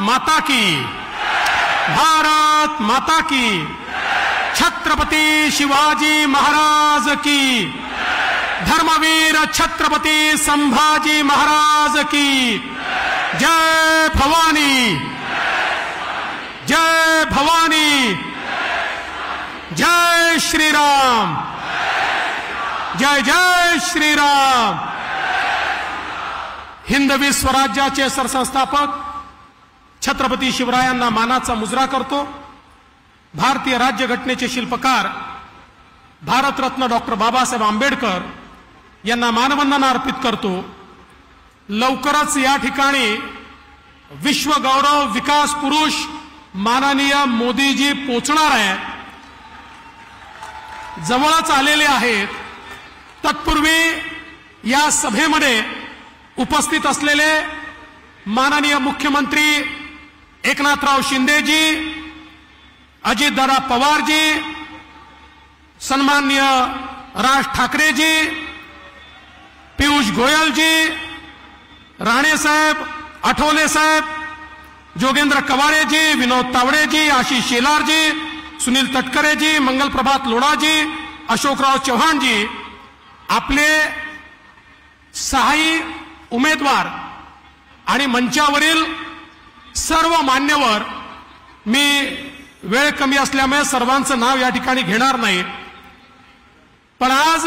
माता की, भारत माता की, छत्रपती शिवाजी महाराज की, धर्मवीर छत्रपती संभाजी महाराज की, जय भवानी, जय भवानी, जय श्रीराम, जय जय श्रीराम। हिंदवी स्वराज्याचे सरसंस्थापक छत्रपती शिवरायांना मानाचा मुजरा करतो। भारतीय राज्यघटनेचे शिल्पकार भारतरत्न डॉक्टर बाबासाहेब आंबेडकर यांना मानवंदना अर्पित करतो। लवकरच या ठिकाणी विश्व गौरव विकास पुरुष माननीय मोदीजी पोचणार आहेत, जवळच आलेले आहेत। तत्पूर्वी या सभेमध्ये उपस्थित असलेले माननीय मुख्यमंत्री एकनाथराव शिंदेजी, अजितदादा पवारजी, सन्माननीय राज ठाकरेजी, पीयूष गोयलजी, राणे साहेब, आठवले साहेब, जोगेंद्र कवाडेजी, विनोद तावडेजी, आशिष शेलारजी, सुनील तटकरेजी, मंगलप्रभात लोढाजी, अशोकराव चव्हाणजी, आपले सहाय्यी उमेदवार आणि मंचावरील सर्व मान्यवर, मी वेळ कमी असल्यामुळे सर्वांचं नाव या ठिकाणी घेणार नाही, पण आज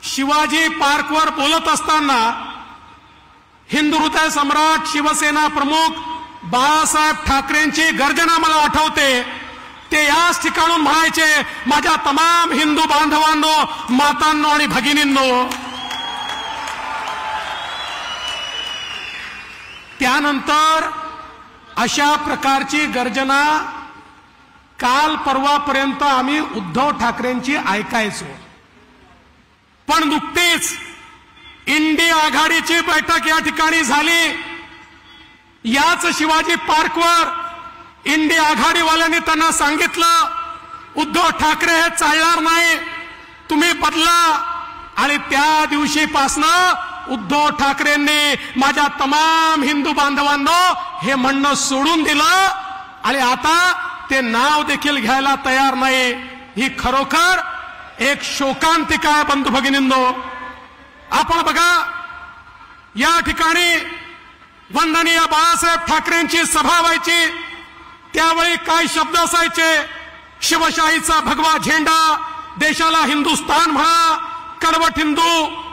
शिवाजी पार्कवर बोलत असताना हिंदू हृदय सम्राट शिवसेना प्रमुख बाळासाहेब ठाकरेंची गर्जना मला आठवते। ते याच ठिकाणून म्हणायचे, माझ्या तमाम हिंदू बांधवांनो, मातांनो आणि भगिनींनो। त्यानंतर अशा प्रकारची गर्जना काल परवापर्यंत आम्ही उद्धव ठाकरेंची ऐकायचो, पण नुकतीच इंडिया आघाडीची बैठक या ठिकाणी झाली। याच शिवाजी पार्कवर इंडिया आघाडीवाल्यांनी त्यांना सांगितलं, उद्धव ठाकरे हे चालणार नाही, तुम्ही बदला। आणि त्या दिवशीपासनं उद्धव ठाकरेंनी माझ्या तमाम हिंदू बांधवांनो हे म्हणणं सोडून दिलं आणि आता ते नाव देखील घ्यायला तयार नाही। ही खरोखर एक शोकांतिका आहे बंधू भगिनींनो। आपण बघा, या ठिकाणी वंदनीय बाळासाहेब ठाकरेंची सभा व्हायची, त्यावेळी काय शब्द असायचे, शिवशाहीचा भगवा झेंडा, देशाला हिंदुस्थान म्हणा, कडवट हिंदू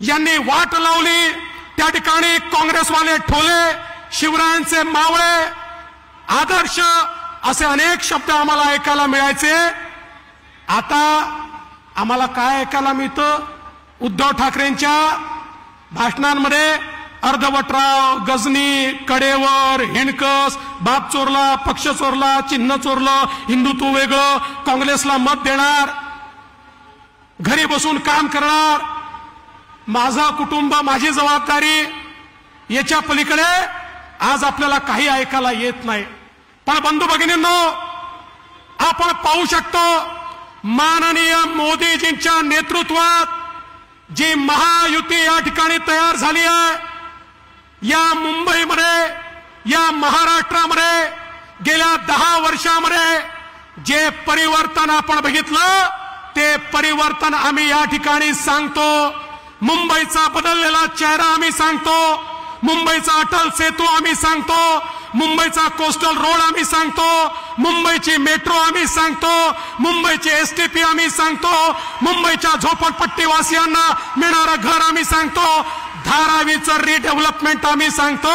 यांनी वाट लावली। त्या ठिकाणी काँग्रेसवाले ठोले, शिवरायांचे मावळे, आदर्श असे अनेक शब्द आम्हाला ऐकायला मिळायचे। आता आम्हाला काय ऐकायला मिळतं, उद्धव ठाकरेंच्या भाषणांमध्ये अर्धवटराव, गजनी, कडेवर, हिणकस, बाप चोरला, पक्ष चोरला, चिन्ह चोरलं, हिंदुत्व वेगळं, काँग्रेसला मत देणार, घरी बसून काम करणार, माझा कुटुंब माझी जबाबदारी, याच्या पलीकडे आज आपल्याला काही ऐकायला येत नाही। पण बंधू भगिनींनो, आपण पाहू शकतो माननीय मोदीजींच्या नेतृत्वात जी महायुती या ठिकाणी तयार झाली आहे, या मुंबईमध्ये, या महाराष्ट्रामध्ये गेल्या 10 वर्षामध्ये जे परिवर्तन आपण बघितलं, ते परिवर्तन आम्ही या ठिकाणी सांगतो। मुंबईचा बदललेला चेहरा आम्ही सांगतो, मुंबईचा अटल सेतू आम्ही सांगतो, मुंबईचा कोस्टल रोड आम्ही सांगतो, मुंबईची मेट्रो आम्ही सांगतो, मुंबईची एसटीपी आम्ही सांगतो, मुंबईच्या झोपडपट्टीवासियांना मिळणारं घर आम्ही सांगतो, धारावीचं रिडेव्हलपमेंट आम्ही सांगतो।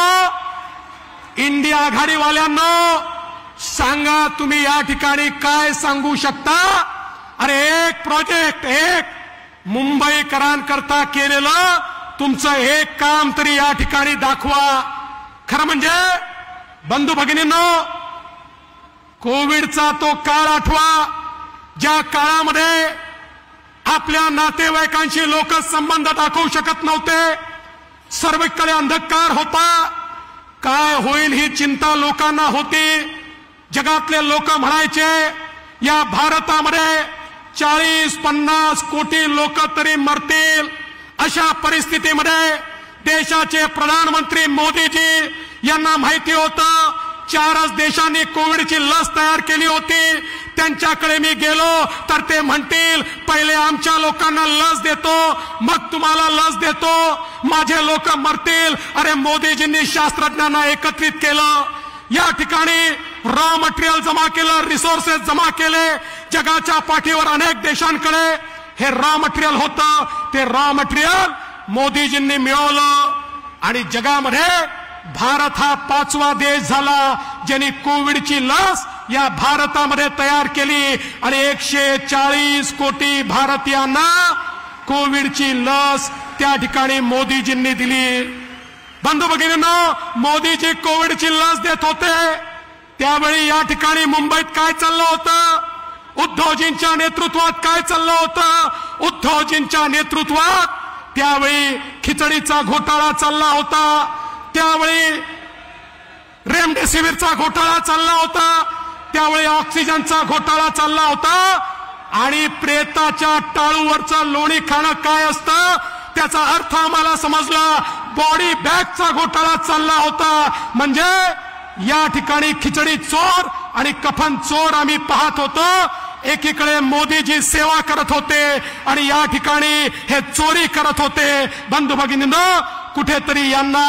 इंडिया आघाडीवाल्यांनो, सांगा तुम्ही या ठिकाणी काय सांगू शकता? अरे एक प्रोजेक्ट, एक मुंबईकरांकरता केलेलं तुमचं एक काम तरी या ठिकाणी दाखवा। खरं म्हणजे बंधू भगिनींनो, कोविडचा तो काळ आठवा, ज्या काळामध्ये आपल्या नातेवाईकांशी लोक संबंध दाखवू शकत नव्हते, सर्वकडे अंधकार होता, काय होईल ही चिंता लोकांना होती। जगातले लोक म्हणायचे या भारतामध्ये 40-50 कोटी लोक तरी मरतील। अशा परिस्थितीमध्ये देशाचे प्रधानमंत्री मोदीजी यांना माहिती होतं 4च देशांनी कोविडची लस तयार केली होती. त्यांच्याकडे मी गेलो तर ते म्हणतील पहिले आमच्या लोकांना लस देतो मग तुम्हाला लस देतो. माझे लोक मरतील. अरे मोदीजींनी शास्त्रज्ञांना एकत्रित केलं. या ठिकाणी रॉ मटेरियल जमा केलं, रिसोर्सेस जमा केले. जगाच्या पाठीवर अनेक देशांकडे हे रॉ मटेरियल होतं. ते रॉ मटेरियल मोदीजींनी मिळवलं आणि जगामध्ये भारत हा 5वा देश झाला ज्यांनी कोविडची लस या भारतामध्ये तयार केली आणि 140 कोटी भारतीयांना कोविडची लस त्या ठिकाणी मोदीजींनी दिली. बंधू भगिनींनो, मोदीजी कोविडची लस देत होते त्यावेळी या ठिकाणी मुंबईत काय चाललं होतं? उद्धवजींच्या नेतृत्वात काय चाललं होतं? उद्धवजींच्या नेतृत्वात त्यावेळी खिचडीचा घोटाळा चालला होता. त्यावेळी रेमडेसिवीरचा घोटाळा चालला होता. त्यावेळी ऑक्सिजनचा घोटाळा चालला होता. आणि प्रेताच्या टाळूवरचं लोणी खाणं काय असतं त्याचा अर्थ आम्हाला समजला. बॉडी बॅगचा घोटाळा चालला होता. म्हणजे या ठिकाणी खिचडी चोर आणि कफन चोर आम्ही पाहत होतो. एकीकडे मोदीजी सेवा करत होते आणि या ठिकाणी हे चोरी करत होते. बंधू भगिनींनो, कुठेतरी यांना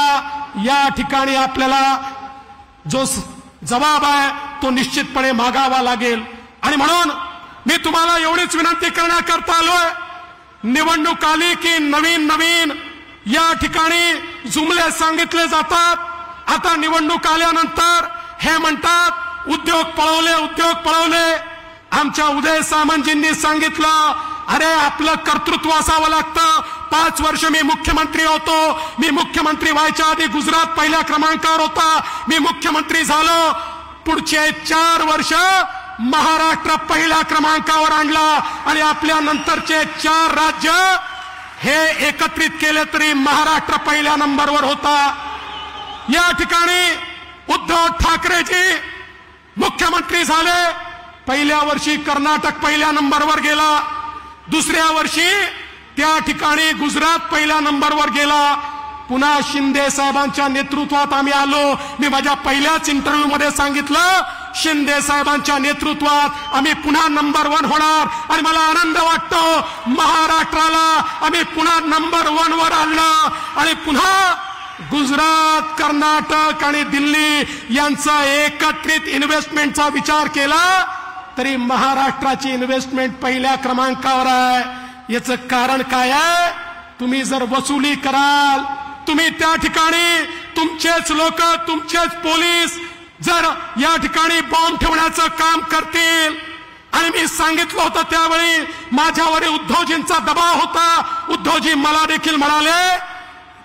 या ठिकाणी आपल्याला जो जबाब आहे तो निश्चितपणे मागावा लागेल. आणि म्हणून मी तुम्हाला एवढीच विनंती करण्याकरता आलोय. निवडणूक आली की नवीन या ठिकाणी जुमले सांगितले जातात. आता निवडणूक आल्यानंतर हे म्हणतात उद्योग पळवले. आमच्या उदय सामंतजींनी सांगितलं अरे आपलं कर्तृत्व असावं लागतं. 5 वर्ष मी मुख्यमंत्री होतो. मी मुख्यमंत्री व्हायच्या आधी गुजरात पहिल्या क्रमांकावर होता. मी मुख्यमंत्री झालो. पुढचे 4 वर्ष महाराष्ट्र पहिल्या क्रमांकावर आणला आणि आपल्या नंतरचे 4 राज्य हे एकत्रित केले तरी महाराष्ट्र पहिल्या नंबरवर होता. या ठिकाणी उद्धव ठाकरेजी मुख्यमंत्री झाले. पहिल्या वर्षी कर्नाटक पहिल्या नंबरवर गेला. दुसऱ्या वर्षी त्या ठिकाणी गुजरात पहिल्या नंबरवर गेला. पुन्हा शिंदे साहेबांच्या नेतृत्वात आम्ही आलो. मी माझ्या पहिल्याच इंटरव्ह्यू मध्ये सांगितलं शिंदे साहेबांच्या नेतृत्वात आम्ही पुन्हा नंबर 1 होणार. आणि मला आनंद वाटतो महाराष्ट्राला आम्ही पुन्हा नंबर 1 वर आणलं. आणि पुन्हा गुजरात, कर्नाटक आणि दिल्ली यांचा एकत्रित इन्व्हेस्टमेंटचा विचार केला तरी महाराष्ट्राची इन्व्हेस्टमेंट पहिल्या क्रमांकावर आहे. याचं कारण काय आहे? तुम्ही जर वसुली कराल, तुम्ही त्या ठिकाणी तुमचेच लोक, तुमचेच पोलीस जर या ठिकाणी बॉम्ब ठेवण्याचं काम करतील. आणि मी सांगितलं होतं त्यावेळी माझ्यावर उद्धवजींचा दबाव होता. उद्धवजी मला देखील म्हणाले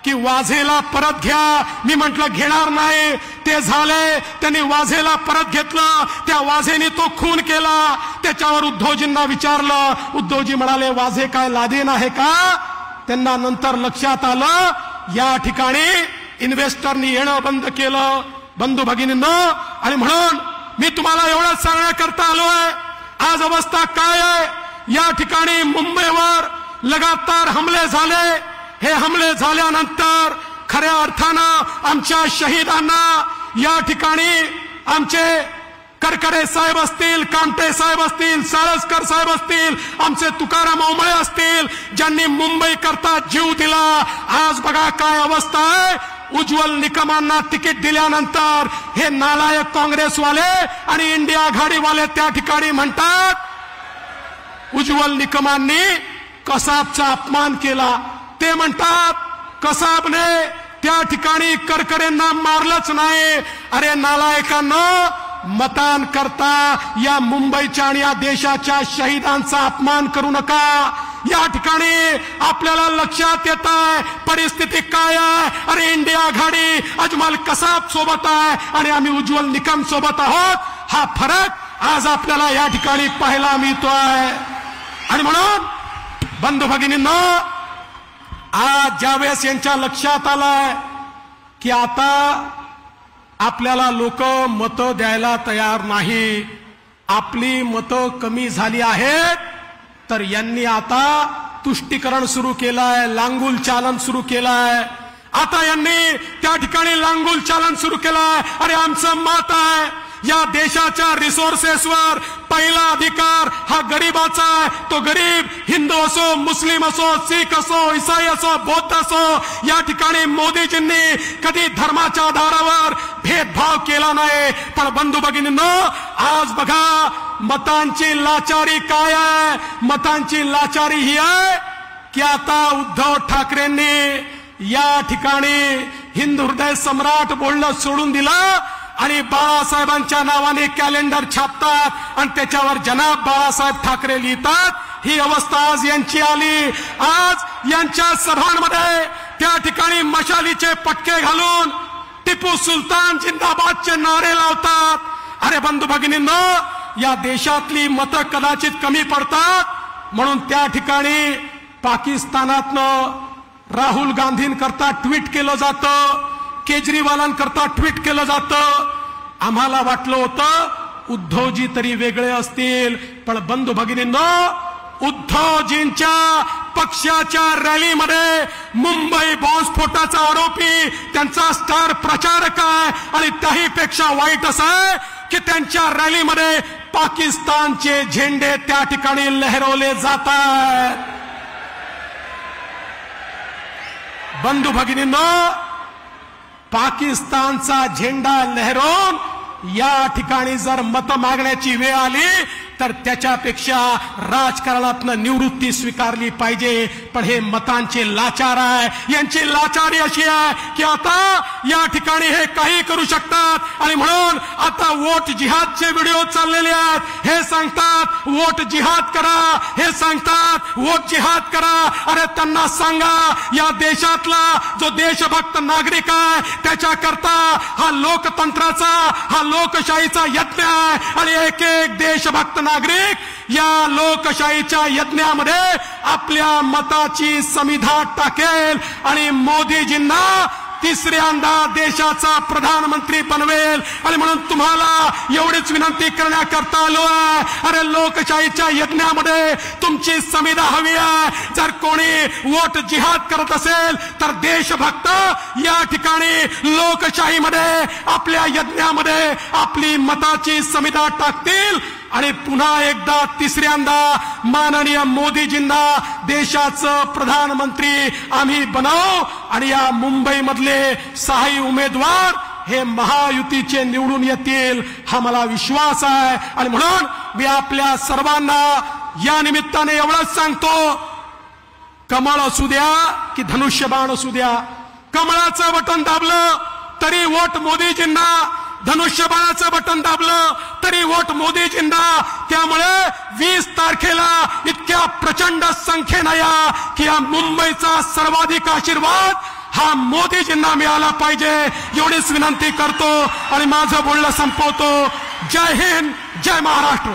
की वाझेला परत घ्या. मी म्हटलं घेणार नाही. ते झाले, त्यांनी वाझेला परत घेतलं. त्या वाझेने तो खून केला. त्याच्यावर उद्धवजींना विचारलं. उद्धवजी म्हणाले वाझे काय लादेन आहे का? त्यांना नंतर लक्षात आलं या ठिकाणी इन्व्हेस्टरनी येणं बंद केलं. बंधू भगिनींनो, आणि म्हणून मी तुम्हाला एवढंच सांगण्याकरता आलोय. आज अवस्था काय आहे? या ठिकाणी मुंबईवर लगातार हमले झाले. हे हमले झाल्यानंतर खऱ्या अर्थानं आमच्या शहीदांना या ठिकाणी आमचे करकरे साहेब असतील, कामटे साहेब असतील, साळसकर साहेब असतील, आमचे तुकाराम ओंबळे असतील, ज्यांनी मुंबई करता जीव दिला. आज बघा काय अवस्था आहे. उज्ज्वल निकमांना तिकीट दिल्यानंतर हे नालायक काँग्रेसवाले आणि इंडिया आघाडीवाले त्या ठिकाणी म्हणतात उज्ज्वल निकमांनी कसाबचा अपमान केला. ते म्हणतात कसाबने त्या ठिकाणी करकरेंना मारलंच नाही. अरे नालायकांनो, मतान करता या मुंबईच्या आणि या देशाच्या शहीदांचा अपमान करू नका. या ठिकाणी आपल्याला लक्षात येत आहे परिस्थिती काय आहे. अरे इंडिया आघाडी अजमल कसाब सोबत आहे आणि आम्ही उज्ज्वल निकम सोबत आहोत. हा फरक आज आपल्याला या ठिकाणी पाहायला मिळतोय. आणि म्हणून बंधू भगिनींनो, आज ज्यावेळेस यांच्या लक्षात आलंय की आता आपल्याला लोक मतं द्यायला तयार नाही, आपली मतं कमी झाली आहेत, तर यांनी आता तुष्टीकरण सुरू केलंय, लांगुल चालन सुरू केलंय. आता यांनी त्या ठिकाणी लांगुल चालन सुरू केलं. अरे आमचं मत आहे, या देशाच्या रिसोर्सेसवर पहिला अधिकार हा गरीबाचा आहे. तो गरीब हिंदू असो, मुस्लिम असो, शीख असो, ईसाई असो, बौद्ध असो, या ठिकाणी मोदीजींनी कधी धर्माच्या आधारावर भेदभाव केला नाही. पण बंधू भगिनींनो, आज बघा मतांची लाचारी काय आहे. मतांची लाचारी ही आहे की आता उद्धव ठाकरेंनी या ठिकाणी हिंदू हृदय सम्राट बोलणं सोडून दिलं आणि बाळासाहेबांच्या नावाने कॅलेंडर छापतात आणि त्याच्यावर जनाब बाळासाहेब ठाकरे लिहितात. ही अवस्था आज यांची आली. आज यांच्या सभांमध्ये त्या ठिकाणी मशालीचे पटके घालून टिपू सुलतान जिंदाबादचे नारे लावतात. अरे बंधू भगिनींनो, या देशातली मतं कदाचित कमी पडतात म्हणून त्या ठिकाणी पाकिस्तानातनं राहुल गांधींकरता ट्विट केलं जातं, केजरीवालांकरता ट्विट केलं जातं. आम्हाला वाटलं होतं उद्धवजी तरी वेगळे असतील, पण बंधू भगिनींनो, उद्धवजींच्या पक्षाच्या रॅलीमध्ये मुंबई बॉम्बस्फोटाचा आरोपी त्यांचा स्टार प्रचारक आहे. आणि त्याहीपेक्षा वाईट असं आहे की त्यांच्या रॅलीमध्ये पाकिस्तानचे झेंडे त्या ठिकाणी लहरवले जातात. बंधू भगिनींनो, पाकिस्तानचा झेंडा लहरवून या ठिकाणी जर मत मागण्याची वेळ आली तर त्याच्यापेक्षा राजकारणातनं निवृत्ती स्वीकारली पाहिजे. पण हे मतांचे लाचार आहे. यांची लाचारी अशी आहे की आता या ठिकाणी हे काही करू शकतात आणि म्हणून आता वोट जिहादचे व्हिडिओ चाललेले आहेत. हे सांगतात वोट जिहाद करा, हे सांगतात वोट जिहाद करा. अरे त्यांना सांगा, या देशातला जो देशभक्त नागरिक आहे त्याच्याकरता हा लोकतंत्राचा, हा लोकशाहीचा यज्ञ आहे आणि एक एक देशभक्त नागरिक या लोकशाहीच्या यज्ञामध्ये आपल्या मताची समिधा टाकेल आणि मोदीजींना तिसऱ्यांदा देशाचा प्रधानमंत्री बनवेल. आणि म्हणून तुम्हाला एवढीच विनंती करण्याकरता आलो आहे. अरे लोकशाहीच्या यज्ञामध्ये तुमची समिधा हवी आहे. जर कोणी वोट जिहाद करत असेल तर देशभक्त या ठिकाणी लोकशाहीमध्ये आपल्या यज्ञामध्ये आपली मताची समिधा टाकतील आणि पुन्हा एकदा तिसऱ्यांदा माननीय मोदीजींना देशाचं प्रधानमंत्री आम्ही बनवू आणि या मुंबईमधले 6 उमेदवार हे महायुतीचे निवडून येतील, हा मला विश्वास आहे. आणि म्हणून मी आपल्या सर्वांना या निमित्ताने एवढंच सांगतो, कमळ असू द्या की धनुष्यबाण असू द्या, कमळाचं बटन दाबलं तरी वोट मोदीजींना, धनुष्यबाणाचं बटन दाबलं तरी वोट मोदीजींना. त्यामुळे 20 तारखेला इतक्या प्रचंड संख्येनं या की या मुंबईचा सर्वाधिक आशीर्वाद हा मोदीजींना मिळाला पाहिजे, एवढीच विनंती करतो आणि माझं बोलणं संपवतो. जय हिंद, जय महाराष्ट्र.